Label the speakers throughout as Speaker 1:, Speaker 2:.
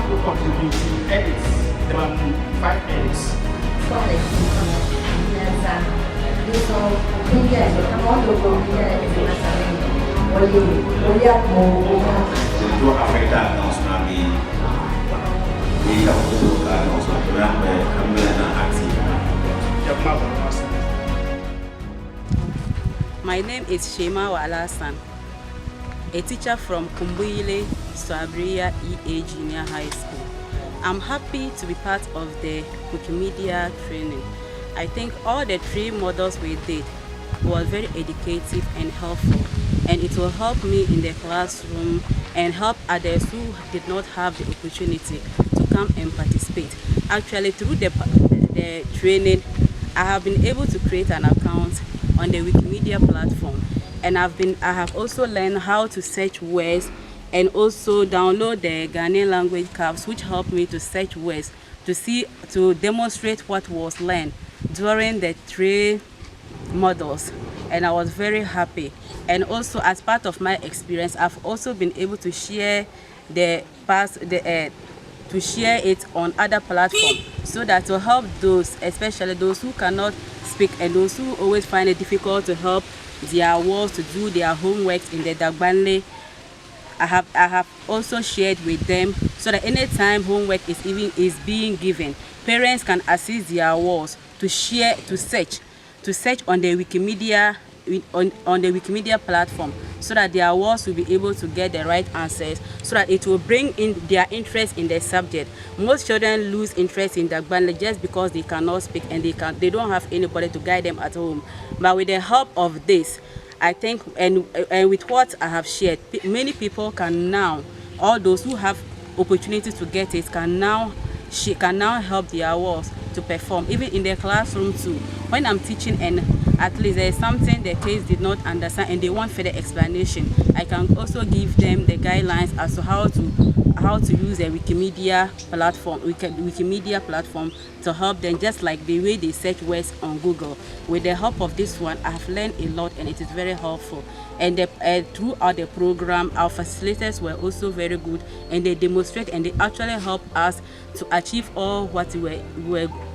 Speaker 1: to contribute to edits. There are 5 edits.
Speaker 2: My name is Shema Walasan, a teacher from Kumbuyile Swabria EA Junior High School. I'm happy to be part of the Wikimedia training. I think all the 3 models we did was very educative and helpful, and it will help me in the classroom and help others who did not have the opportunity to come and participate. Actually, through the training, I have been able to create an account on the Wikimedia platform, and I have also learned how to search words and also download the Ghanaian language cards, which helped me to search words to demonstrate what was learned during the 3 models, and I was very happy. And also, as part of my experience, I've also been able to share share it on other platforms, so that to help those, especially those who cannot speak and those who always find it difficult to help their wards to do their homework in the Dagbani. I have also shared with them, so that anytime homework is being given, parents can assist their wards to search on the Wikimedia on the Wikimedia platform, so that their wards will be able to get the right answers, so that it will bring in their interest in the subject. Most children lose interest in Dagbani just because they cannot speak and they don't have anybody to guide them at home. But with the help of this, I think, and with what I have shared, many people can now, all those who have opportunity to get it, can now help their wards to perform, even in the classroom too. When I'm teaching and at least there is something the kids did not understand and they want further explanation, I can also give them the guidelines as to how to use a Wikimedia platform to help them, just like the way they search words on Google. With the help of this one, I have learned a lot, and it is very helpful. And throughout the program, our facilitators were also very good, and they demonstrate and they actually help us to achieve all what we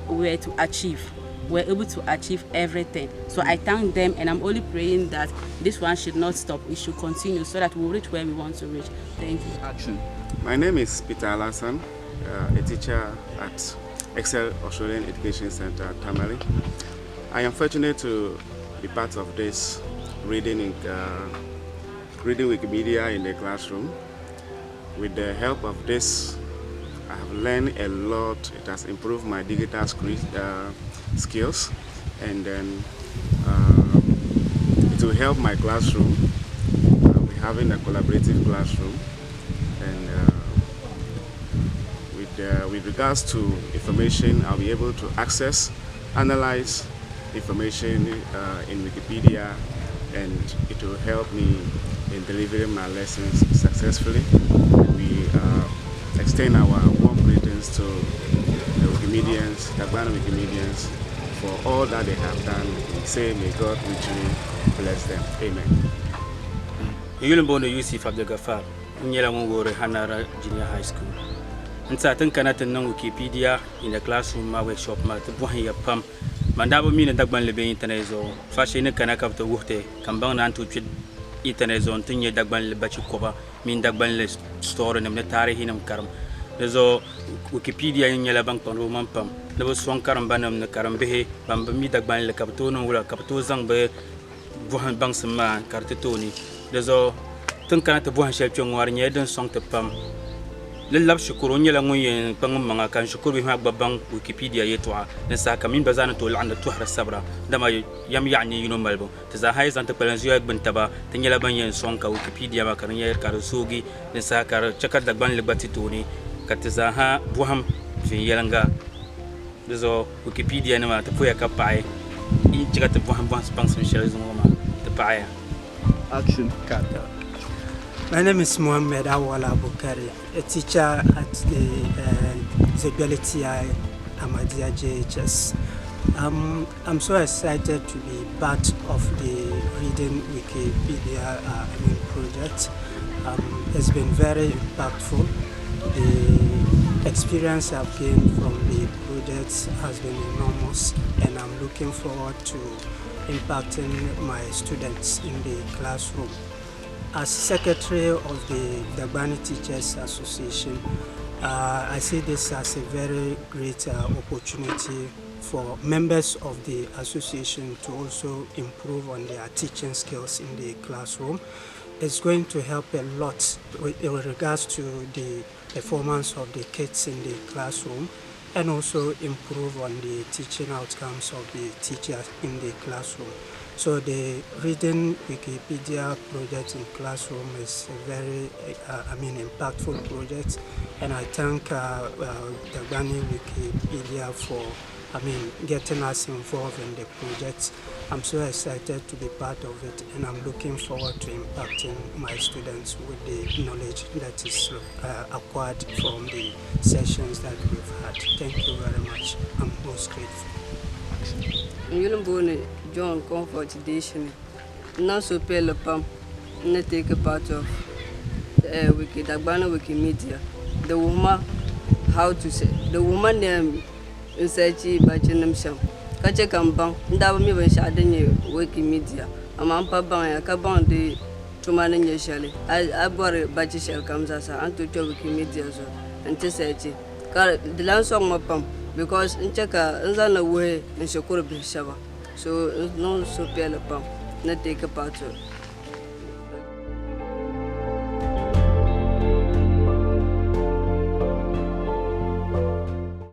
Speaker 2: were to achieve. We're able to achieve everything. So I thank them, and I'm only praying that this one should not stop. It should continue so that we'll reach where we want to reach. Thank you.
Speaker 3: Action. My name is Peter Alasan, a teacher at Excel Australian Education Center, Tamale. I am fortunate to be part of this reading Wikimedia in the classroom. With the help of this, I have learned a lot. It has improved my digital skills, and then it will help my classroom. We're having a collaborative classroom, and with regards to information, I'll be able to access, analyze information in Wikipedia, and it will help me in delivering my lessons successfully. We extend our warm greetings to the Wikimedians, Dagbani Wikimedians, for all that they have done. Say, may God richly bless them. Amen.
Speaker 4: Yulimbono Yusuf Abdul Ghaffar, Nyelangore Hanara Junior High School. And certain cannot know Wikipedia in the classroom, my workshop, my Buhaya Pump, Mandabo mean Dagban Lebe Internezo, Fashion Kanaka of the Wute, Kamban and to Internezo, Tinya Dagban Lebachukova, mean Dagban store and Metari Hinam Karam. There's a Wikipedia in Yelabang on Roman Pump. There was one Karambanum, the Karambehe, Bambami Dagban Le Capitono, or Capitozang Be Buhan Bangsama, Cartetoni. There's a Tunkanat Buhan Shelchung or Neden Song to Pump. Love Shukurunya Languyan, Pangmanga, can Shukuru have Babang, Wikipedia Yetwa, and Sakamin Bazan to land the Tuhra Sabra, Dama Yamyani, Malbo. There's a highest antepelenzio Bentaba, Tanyalabanyan Sonka, Wikipedia, Makaranya, Karasugi, the Sakar, Chakar the Ban Libatitoni, Katizaha, Buham, Yalanga. There's a Wikipedia and the Puyaka Pai, each got the Buham Spans and Shells the Paya.
Speaker 5: Action. Kata.
Speaker 6: My name is Mohammed Awala Bukari, a teacher at the ZBLTI Ahmadiyya JHS. I'm so excited to be part of the Reading Wikipedia project. It's been very impactful. The experience I've gained from the project has been enormous, and I'm looking forward to impacting my students in the classroom. As secretary of the Dagbani Teachers Association, I see this as a very great opportunity for members of the association to also improve on their teaching skills in the classroom. It's going to help a lot in regards to the performance of the kids in the classroom, and also improve on the teaching outcomes of the teachers in the classroom. So the Reading Wikipedia project in classroom is a very, impactful project, and I thank Dagbani Wikipedia for getting us involved in the project. I'm so excited to be part of it, and I'm looking forward to impacting my students with the knowledge that is acquired from the sessions that we've had. Thank you very much. I'm most grateful.
Speaker 7: John Comfort Edition. Not so pale a pump, not take a part of Dagbani Wikimedia. The woman, how to say, the woman name is Sachi Bachinamsham. Kacha Kambang, Ndabami when Shadany Wikimedia. A man Papa, a cabon de Tuman and Yashali. I bought a Bachishel comes as a Antucho Wikimedia and Tessachi. The land song my pump because in Chaka, Nzana way in Shakura Bishava. So no so pale pump, not take a part of.